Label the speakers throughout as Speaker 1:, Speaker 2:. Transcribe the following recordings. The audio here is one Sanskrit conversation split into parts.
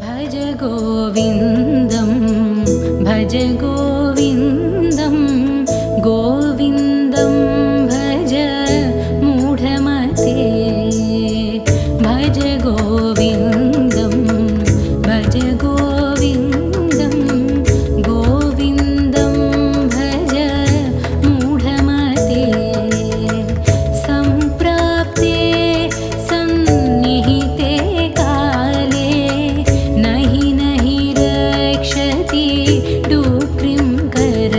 Speaker 1: भज गोविन्दं भज गोविन्दं गोविन्दं भज मूढमते भज गोविन्दं भज गोविन्दं गोविन्दं भज मूढमते सम्प्राप्ते सन्निहिते काले नहि नहि रक्षति डुक्रिं कर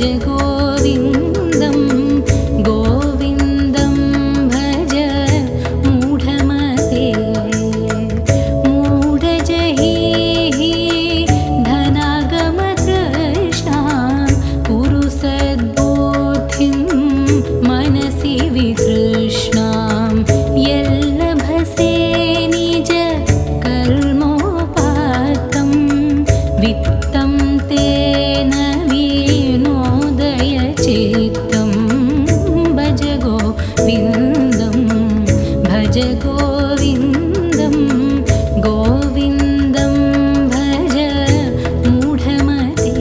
Speaker 1: भज गोविन्दं गोविन्दं भज मूढमते मूढजहिः धनागमतृष्णां कुरु सद्बुद्धिं मनसि वितृष्णां यल्लभसे निज कर्मोपात्तं वित्तं तेन विनोदय चित्तं भज गोविन्दं भज गोविन्दं गोविन्दं भज मूढमते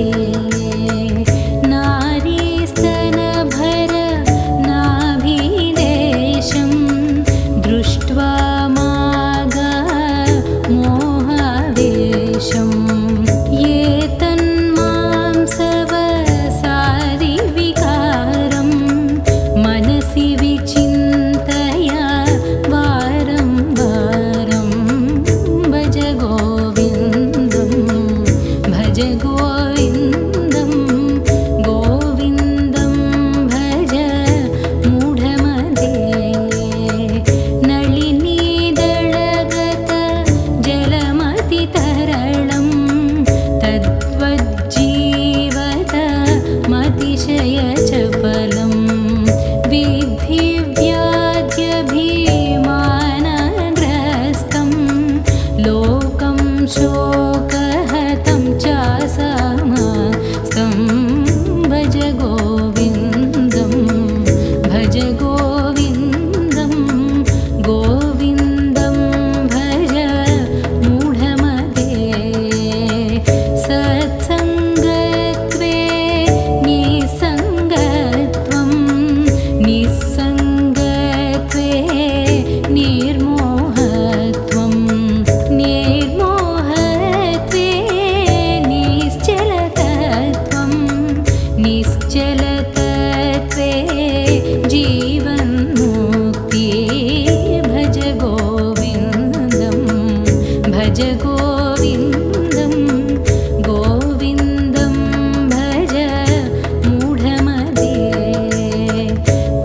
Speaker 1: नारीस्तनभर नाभिदेशं दृष्ट्वा मागा मोहावेशं ये तन्मांसवसादिविकारं मनसि विचिन्तय वारं वारं भज गोविन्दं भज गोविन्दं गोविन्दं भज मूढमते नलिनीदळगत जलमतितरलं तद्वज्जीवत मतिशयचपलं विद्धि व्याज्यभिमानग्रस्तं लोकं शोकहतं चासमस्तं भज गोविन्दं भज गोविन्दं गोविन्दं भज मूढमते सत्सङ्गत्वे निसङ्गत्वं निस्सङ्गत्वे निर्मोहत्वं निर्मोहत्वे निश्चलतत्वं निश्चलतत्वे जीवन्मुक्ति भज गोविन्दं भज गोविन्दं गोविन्दं भज मूढमते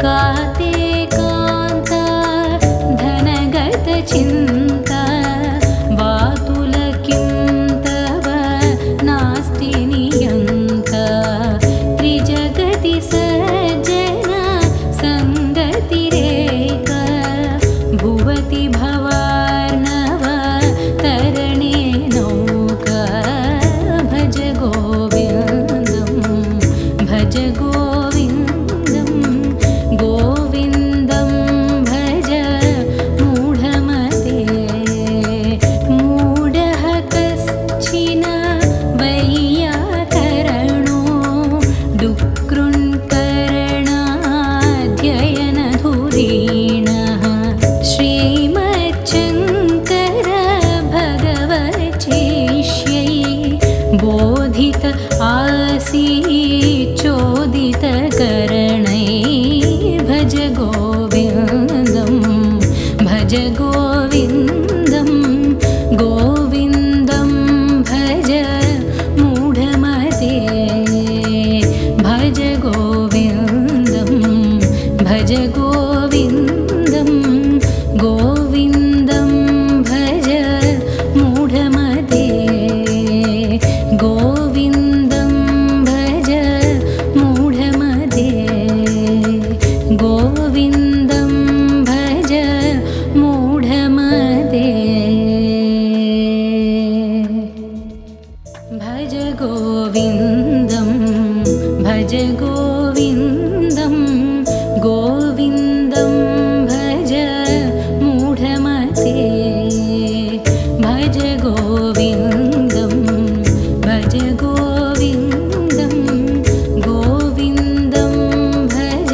Speaker 1: काते कान्ता धनगतचिन्ता वातुलकिं तव नास्ति नियन्ता त्रिजगति सज्जन सङ्गतिरेक भुवति भवार्णव तरणे नौका भज गोविन्दं भज गोविन्दं गोविन्दं भज मूढमते मूढः कश्चिन वैयाकरणो डुक्कृन्करणाध्ययनधुरीणः श्रीमच्छङ्कर भगवच्चिष्यै बोधित आसीच्चोदितकरणै भज गोविन्दं भज गोविन्दं गोविन्दं भज मूढमते भज गोविन्दं भज गोविन्दं गोविन्दं भज मूढमते गोविन्दं भज मूढमते गोविन्दं भज मूढमते भज गोविन्दं भज गोविन्दं गोविन्दं भज मूढमते भज गोविन्दं भज गोविन्दं गोविन्दं भज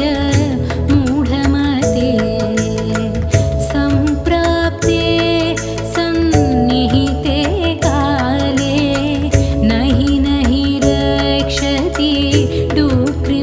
Speaker 1: मूढमते सम्प्राप्ते सन्निहिते काले नहि नहि रक्षति डुक्रि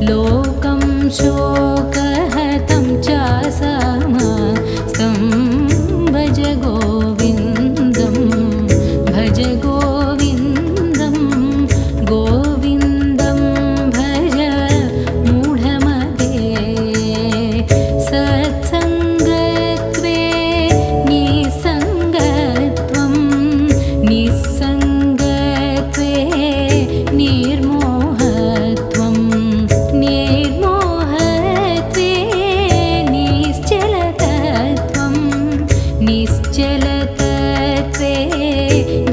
Speaker 1: लोकं शोकहतं च समस्तं भज गोविन्दं भज गोविन्दं गोविन्दं भज मूढमते सत्सङ्गत्वे निसङ्गत्वं निस्सङ्गत्वे निर्मोहत्वं निर्मोहत्वे निश्चलतत्वं निश्चलतत्वे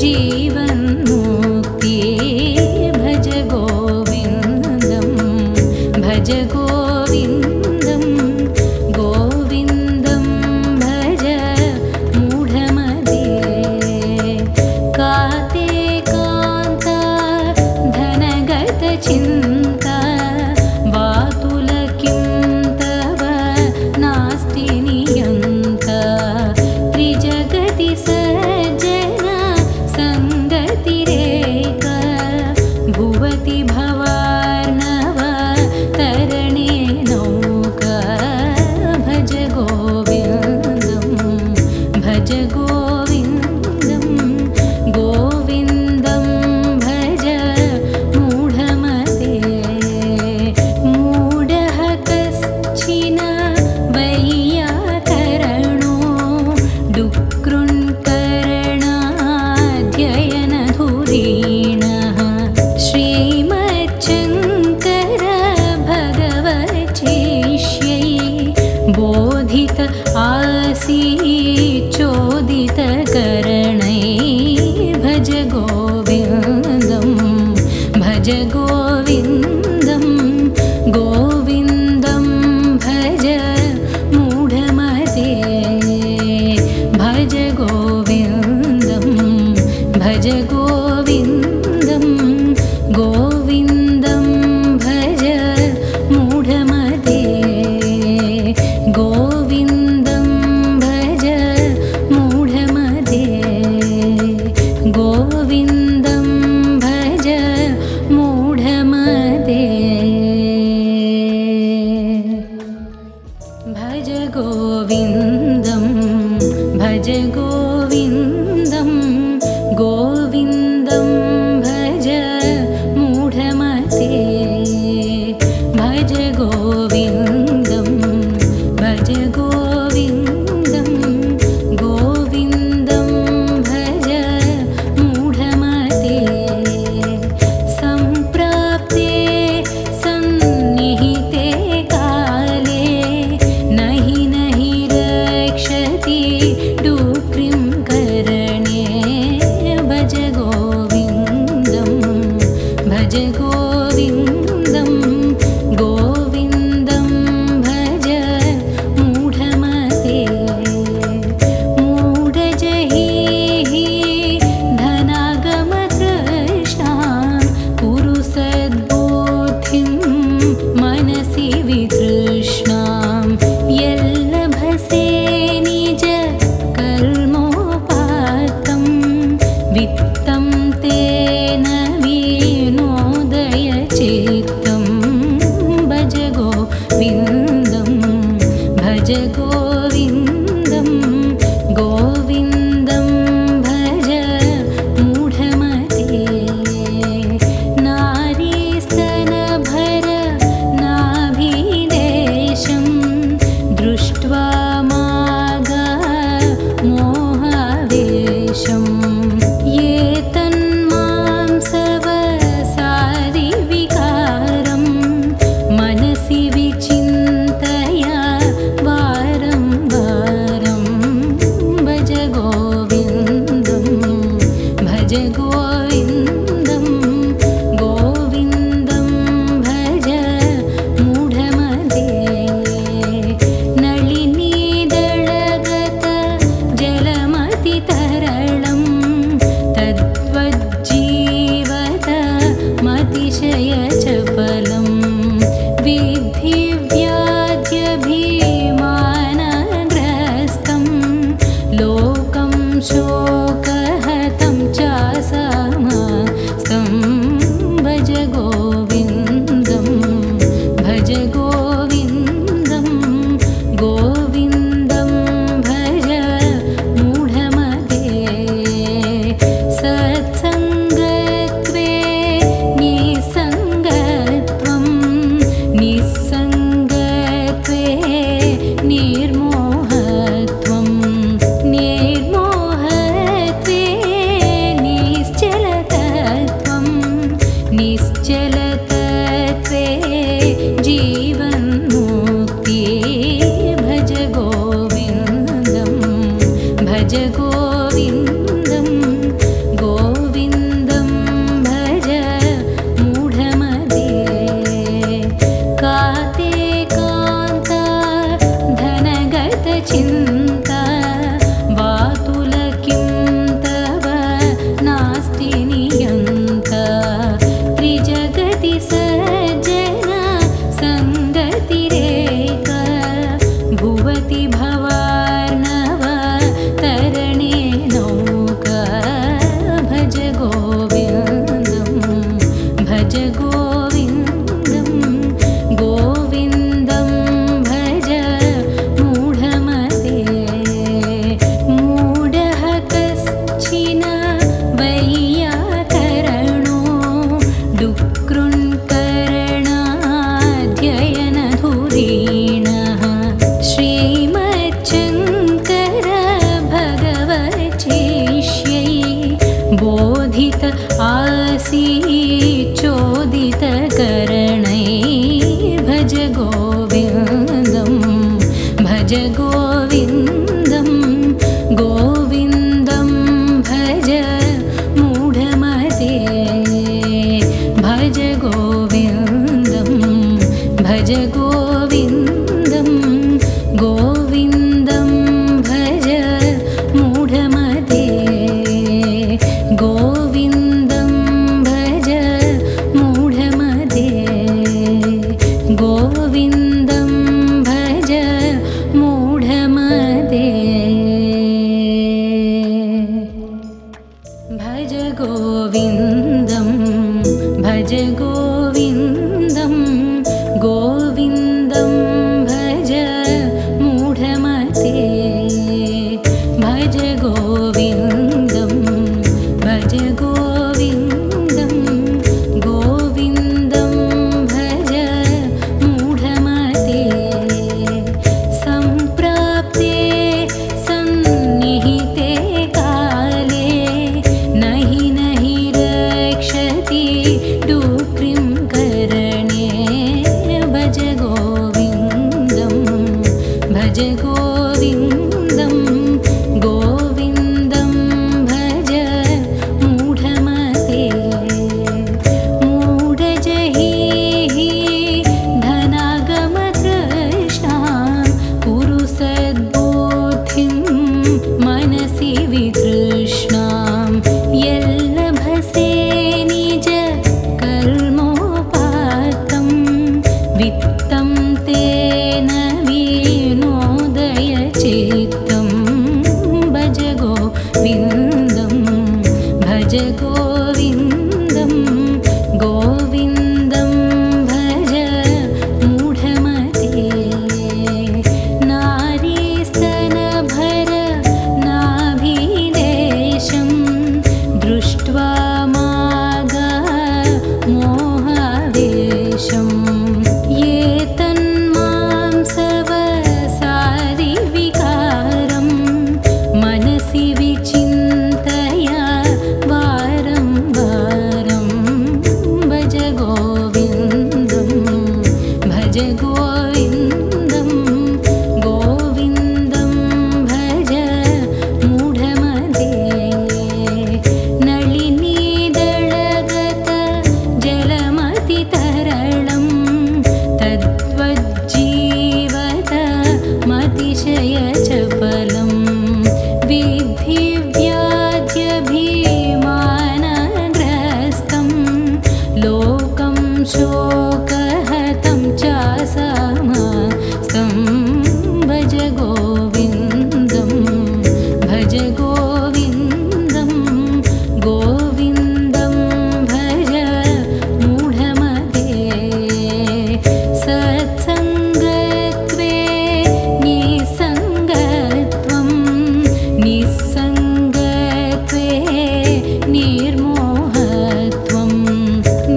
Speaker 1: जीवन्मुक्ति भज गोविन्दं भज गोविन्दं गोविन्दं भज मूढमते काते कान्ता धनगतचिन्ता वातुल किं तव नास्ति नियन्ता त्रिजगति सज्जना सङ्गतिरेका भुवति भवार्णव तरणे भज गोविन्दं गोविन्दं भज मूढमते गोविन्दं भज मूढमते गोविन्दं भज मूढमते भज गोविन्दं भज गोविन्दं गोविन्दं भज मूढमते भज गोविन्दं भज गोविन्दं गोविन्दं भज मूढमते सम्प्राप्ते सन्निहिते काले नहि नहि रक्षति डुक्रिं करणे भज गोविन्दं भज गोविन्दं गोविन्दं भज मूढमते मूढजहिः धनागमतृष्णां कुरु सद्बुद्धिं मनसि वितृष्णां यल्लभसे निज कर्मोपात्तं वित्तं तेन विनोदय चित्तं भज गोविन्दं भज गोविन्दं गोविन्दं भज मूढमते नारीस्तनभर नाभिदेशं दृष्ट्वा मागा मोहावेशं ये तन्मांसवसादिविकारं मनसि विचिन्तय वारं वारं भज गोविन्दं भज गोविन्दं गोविन्दं भज मूढमते नलिनीदळगत जलमतितरलं तद्वज्जीवत मतिशयचपलं विद्धि व्याध्यभिमानग्रस्तं लोकं शोकहतं चासमस्तं भज गोविन्दं भज गोविन्दं गोविन्दं भज मूढमते सत्सङ्गत्वे निसङ्गत्वं निस्सङ्गत्वे निर्मोहत्वं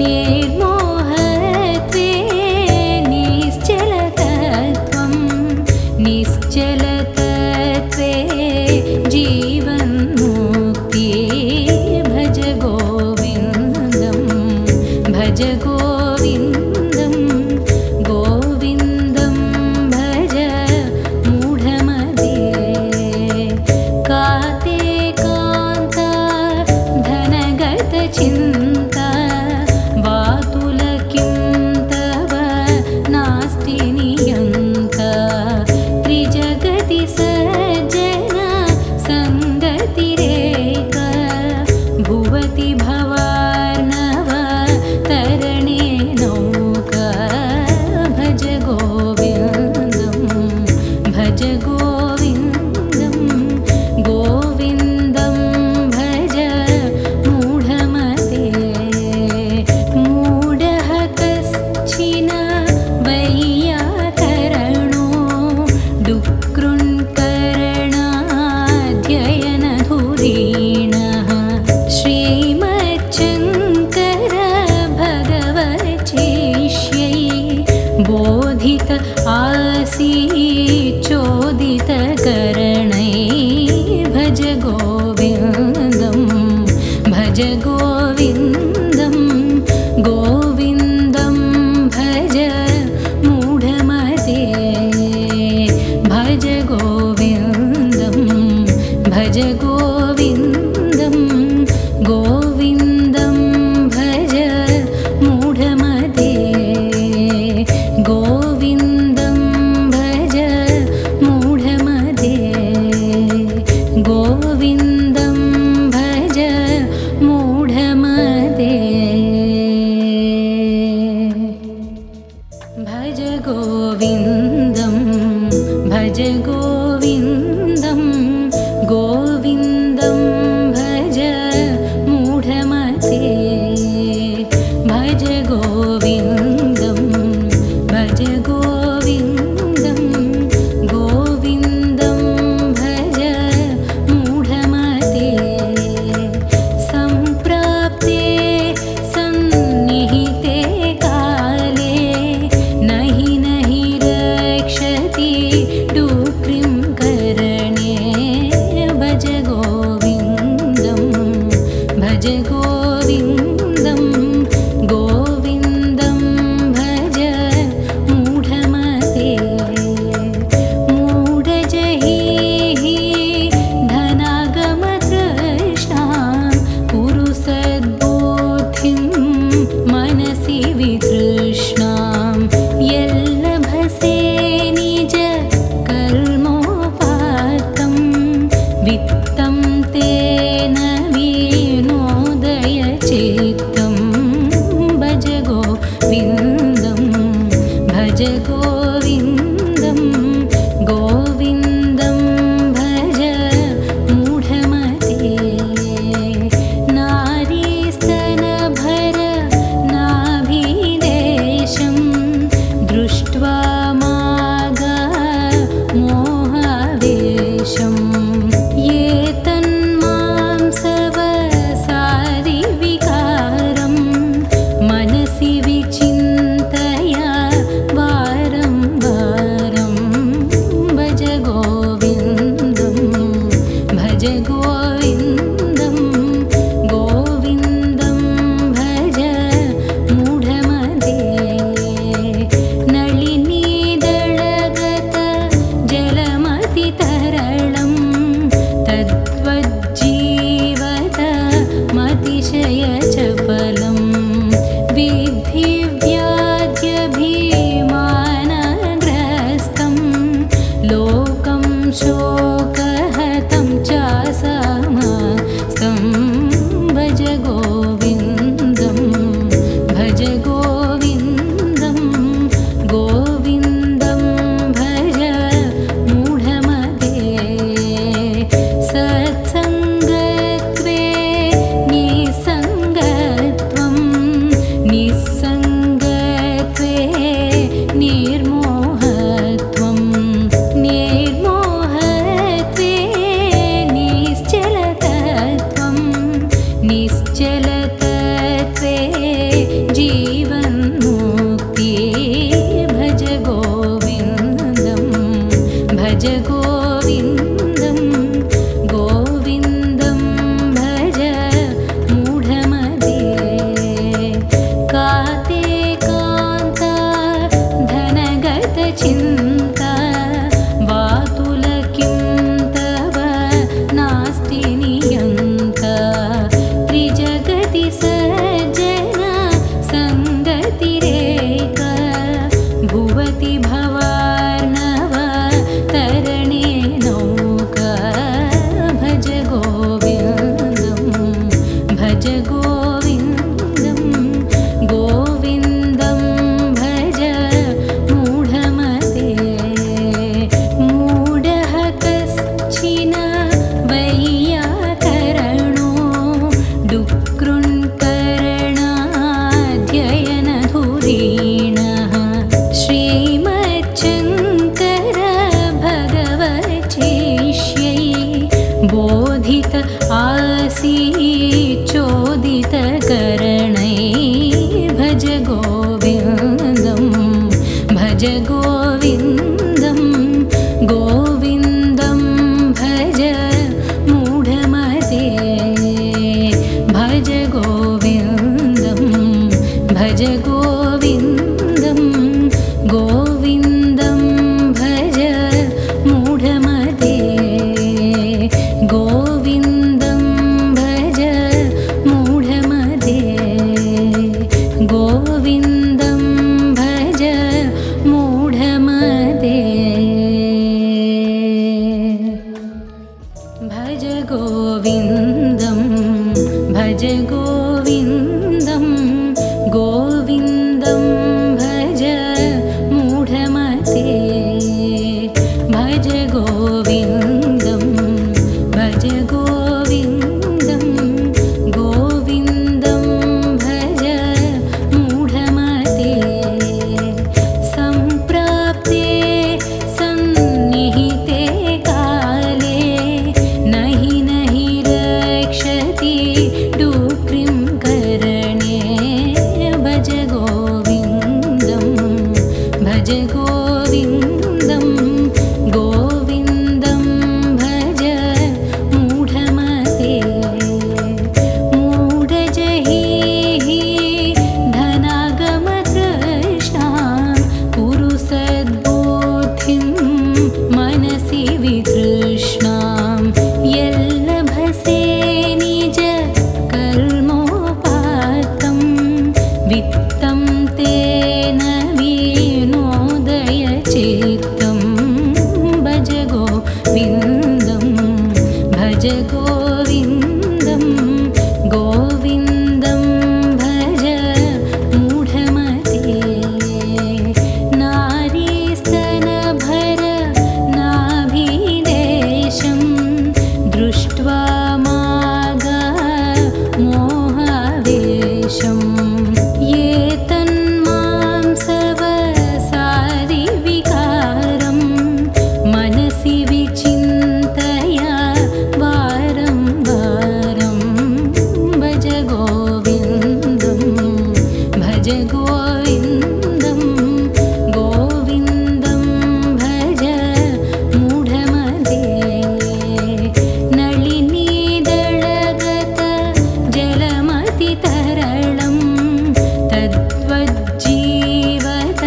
Speaker 1: निर्मोहत्वे निश्चलतत्वं निश्चलतत्वे जीवन्मुक्ति भज गोविन्दं भज गोविन्दं गोविन्दं भज मूढमते काते कान्ता धनगतचिन्ता वातुलकिं तव नास्ति नियन्ता त्रिजगति सज्जन सङ्गतिरेका भुवति भवार्णव तरणे नौका भज गोविन्दं भज गोविन्दं गोविन्दं भज मूढमते मूढः कश्चिन वैयाकरणो डुक्कृन्करणाध्ययनधुरीणः श्रीमच्छङ्कर भगवच्छिष्यै बोधित आसीच्चोदितकरणै भज गोविन्दं भज गोविन्दं गोविन्दं भज मूढमते भज गोविन्दं भज गोविन्दं गोविन्दं भज मूढमते गो भज गोविन्दं भज गोविन्दं गोविन्दं भज मूढमते भज गोविन्दं भज गोविन्दं गोविन्दं भज मूढमते सम्प्राप्ते सन्निहिते काले नहि नहि रक्षति डुक्रिं करणे भज गोविन्दं भज गोविन्दं गोविन्दं भज मूढमते मूढजहिः धनागमतृष्णां कुरु सद्बुद्धिं मनसि वितृष्णां यल्लभसे निज कर्मोपात्तं वित्तं तेन विनोदय चित्तं भज गोविन्दं भज गोविन्दं गोविन्दं भज मूढमते नारीस्तनभर नाभिदेशं दृष्ट्वा मागा मोहावेशं ये तन्मांसवसादि विकारं मनसि विचिन्तय वारं वारं भज गोविन्दं भज गोविन्दं गोविन्दं भज मूढमते नलिनीदळगत जलमतितरलं तद्वज्जीवत मतिशयचपलं विद्धि व्याध्यभिमानग्रस्तं लोकं शोकहतं चासमस्तं भज गोविन्दं भज गोविन्दं गोविन्दं भज मूढमते सत्सङ्गत्वे निसङ्गत्वं निस्सङ्गत्वे निर्मोहत्वं निर्मोहत्वे निश्चलतत्वं निश्चलतत्वे जीवन्मुक्ति भज गोविन्दं भज गोविन्दं गोविन्दं भज मूढमते काते कान्ता धनगतचिन्ता वातुलकिं तव नास्ति नियन्ता त्रिजगति सज्जन सङ्गतिरेक भुवति भवार्णव तरणे नौका भज गोविन्दं भज गोविन्दं गोविन्दं भज मूढमते मूढः कश्चिन वैयाकरणो डुक्कृन्करणाध्ययनधुरीणः श्रीमच्छङ्कर भगवच्छिष्यै बोधित आसीच्चोदितकरणै भज गोविन्दं भज गोविन्दं गोविन्दं भज मूढमते भज गोविन्दं भज गोविन्दं गोविन्दं भज मूढमते गोविन्दं भज मूढमते गोविन्दं भज मूढमते। भज गोविन्दं गोविन्दं भज मूढमते मूढजहिः धनागमतृष्णां कुरु सद्बुद्धिं मनसि वितृष्णां यल्लभसे निज कर्मोपात्तं वित्तं तेन विनोदय चित्तं भज गोविन्दं भज गोविन्दं गोविन्दं भज मूढमते नारीस्तनभर नाभिदेशं दृष्ट्वा मागा मोहावेशं ये तन्मांसवसादिविकारं मनसि विचिन्तय वारं वारं भज गोविन्दं भज गोविन्दं गोविन्दं भज मूढमते नलिनीदळगत जलमतितरलं तद्वज्जीवत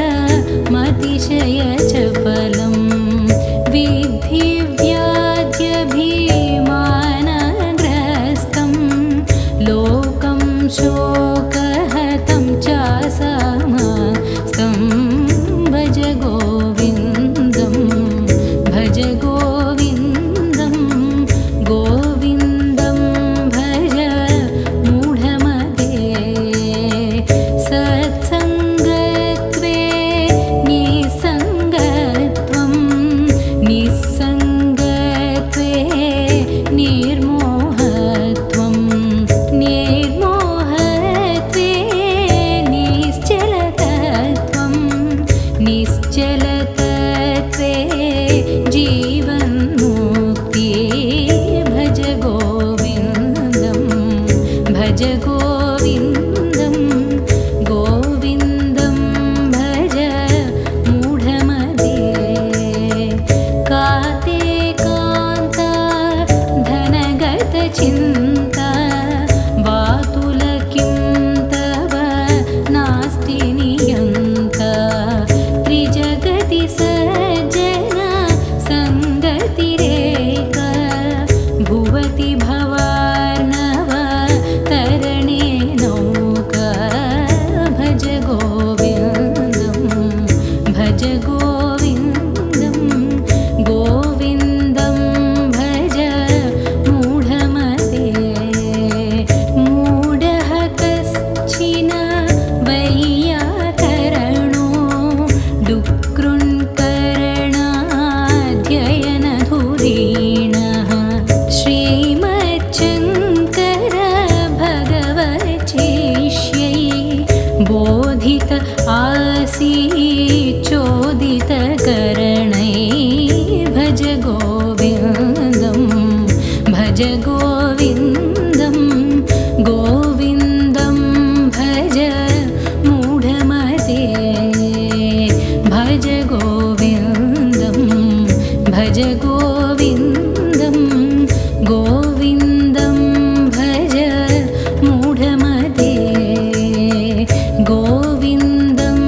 Speaker 1: मतिशयचपलं विद्धि व्याज्यभिमानग्रस्तं लोकं शोकहतं च समस्तं भज गोविन्दं भज गोविन्दं गोविन्दं भज मूढमते सत्सङ्गत्वे निसङ्गत्वं निस्सङ्गत्वे निर्मोहत्वं निर्मोहत्वे निश्चलतत्वं निश्चलतत्वे जीवन्मुक्ति भज गोविन्दं भज गोविन्दं गोविन्दं भज मूढमते काते कान्ता धनगतचिन्ता वातुलकिं तव नास्ति नियन्ता त्रिजगति सज्जन सङ्गतिरेक भुवति भवार्णव तरणे नौका भज गोविन्दं भज गोविन्दं गोविन्दं भज मूढमते मूढः कश्चिन वैयाकरणो डुक्कृन्करणाध्ययनधुरीणः श्रीमच्छङ्कर भगवच्चिष्यै बोधित आसीच्चोदितकरणै भज गोविन्दं भज गोविन्दं गोविन्दं भज मूढमते भज गोविन्दं भज गोविन्दं गोविन्दं भज मूढमते गोविन्दं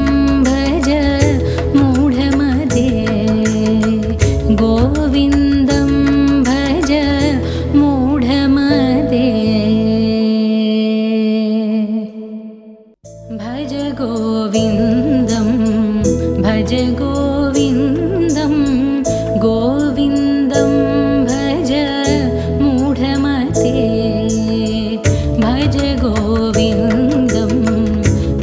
Speaker 1: भज मूढमते गोविन्दं भज मूढमते भज गोविन्दं भज गोविन्दं गोविन्दं भज मूढमते भज गोविन्दं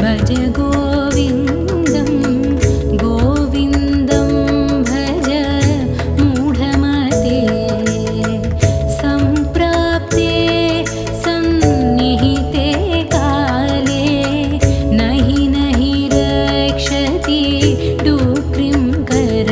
Speaker 1: भज गोविन्दं गोविन्दं भज मूढमते सम्प्राप्ते सन्निहिते काले नहि नहि रक्षति डुक्रिं कर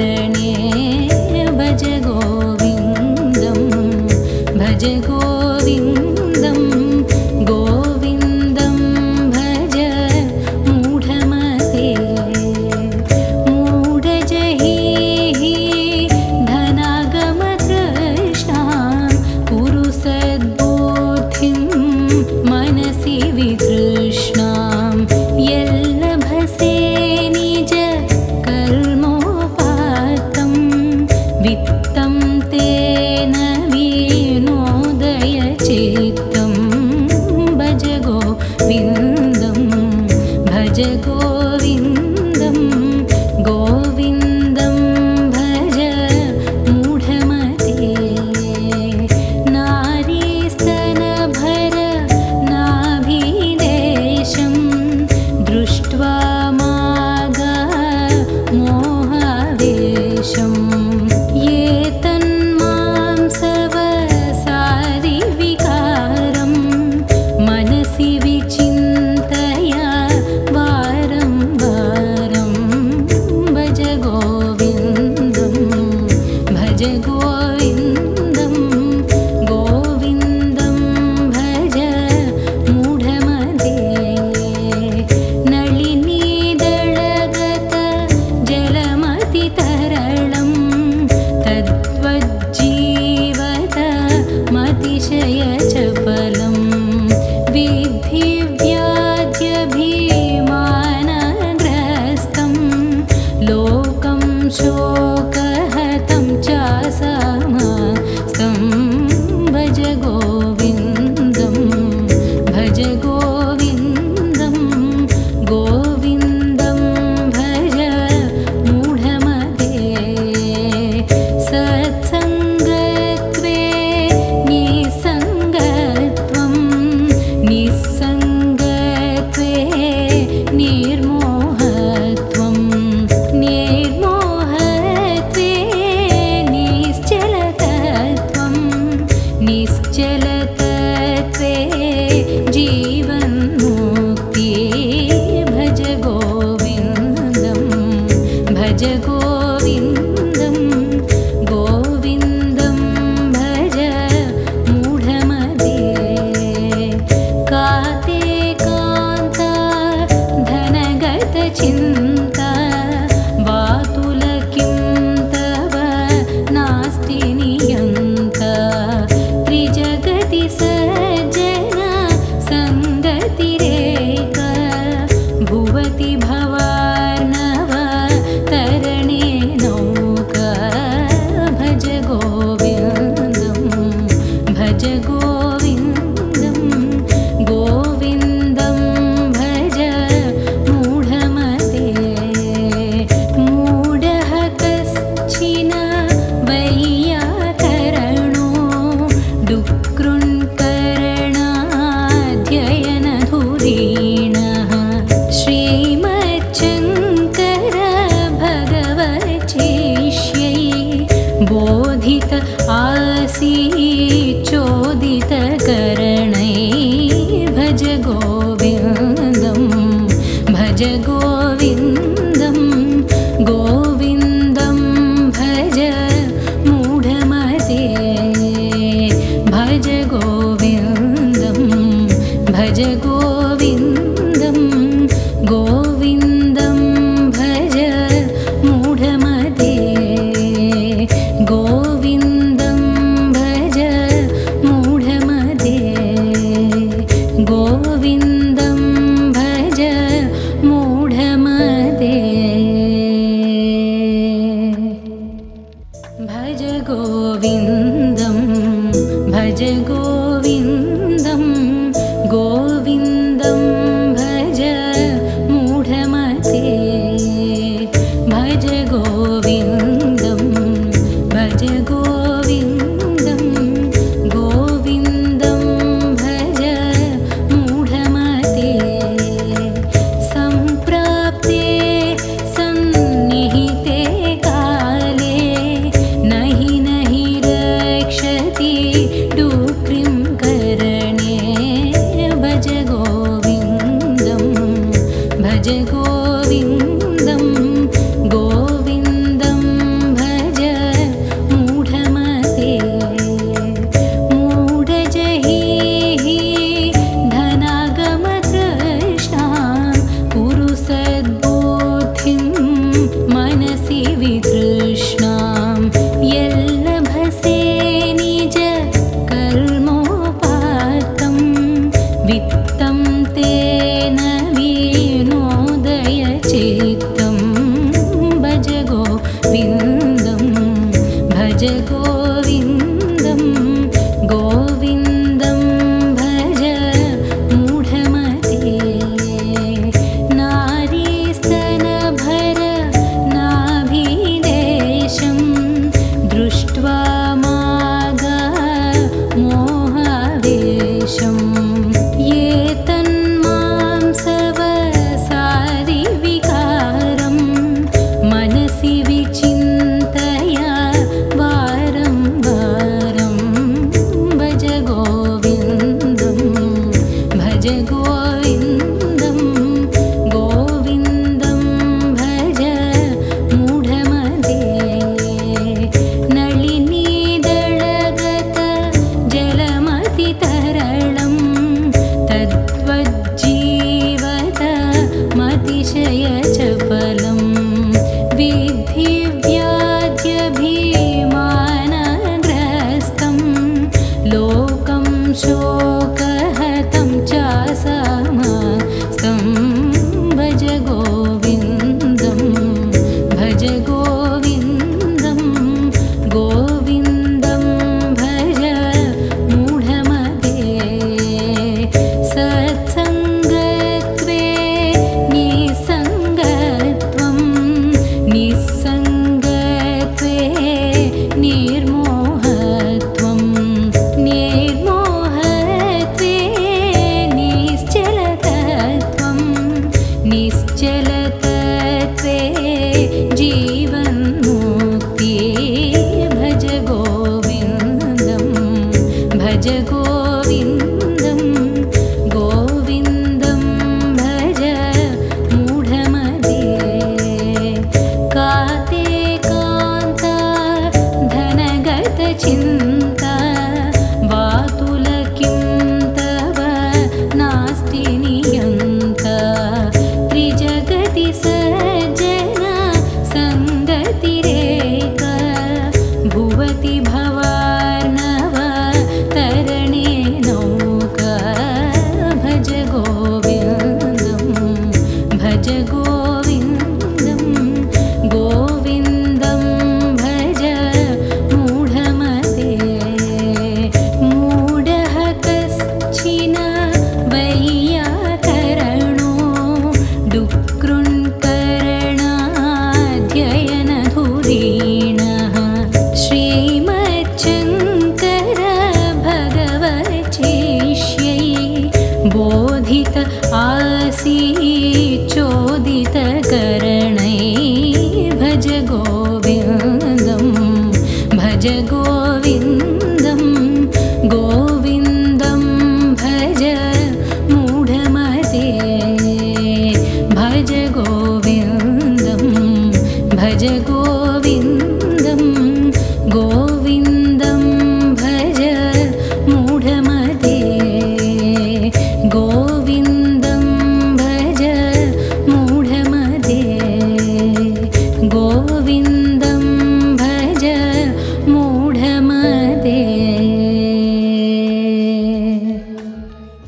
Speaker 1: शोकहतं चासमस्तं भज गोविन्दं भज गोविन्दं गोविन्दं भज मूढमते सत्सङ्गत्वे निसङ्गत्वं निस्सङ्गत्वे निर्मोहत्वं निर्मोहत्वे निश्चलतत्वं निश्चलतत्वे जीवन्मुक्ति भज गोविन्दं भज गोविन्दं गोविन्दं भज मूढमते काते कान्ता धनगतचिन्ता वातुल किं तव नास्ति नियन्ता त्रिजगति सज्जन सङ्गतिरेक भुवति भवार्णव तरणे नौका भज गोविन्दं भज गोविन्दं गोविन्दं भज मूढमते मूढः कश्चिन वैयाकरणो डुक्कृन्करणाध्ययनधुरीणः श्रीमच्छङ्कर भगवच्छिष्यै बोधित आसीच्चोदितकरणै भज गोविन्दं भज गोविन्दं गोविन्दं भज मूढमते भज गोविन्दं भज गोविन्दं गोविन्दं भज मूढमते गोविन्दं भज मूढमते गोविन्दं भज मूढमते भज गोविन्दं भज गोविन्दं गोविन्दं भज मूढमते भज गोविन्दं भज गोविन्दं गोविन्दं भज मूढमते सम्प्राप्ते सन्निहिते काले नहि नहि रक्षति डुक्रिं करणे भज गोविन्दं भज गोविन्दं गोविन्दं भज मूढमते मूढजहिः धनागमतृष्णां कुरु सद्बुद्धिं मनसि वितृष्णां यल्लभसे निज कर्मोपात्तं वित्तं तेन विनोदय चित्तं भज गोविन्दं भज गोविन्दं गोविन्दं भज मूढमते नारीस्तनभर नाभिदेशं दृष्ट्वा मागा मोहावेशं ये तन्मांसवसादिविकारं मनसि विचिन्तय वारं वारं भज गोविन्दं भज गोविन्दं गोविन्दं भज मूढमते नलिनीदळगत जलमतितरलं तद्वज्जीवत मतिशयचपलं विद्धि व्याध्यभिमानग्रस्तं लोकं शोकहतं चासमस्तं भज गोविन्दं भज गोविन्दं गतिरेक भुवति भवार्णव तरणे नौका भज गोविन्दं भज गोविन्दं गोविन्दं भज मूढमते मूढः कश्चिन वैयाकरणो डुक्कृन्करणाध्ययनधुरीणः श्रीमच्छङ्कर भगवच्चेष्यै बोधित आसीच्चोदितकरणै भज गोविन्दम्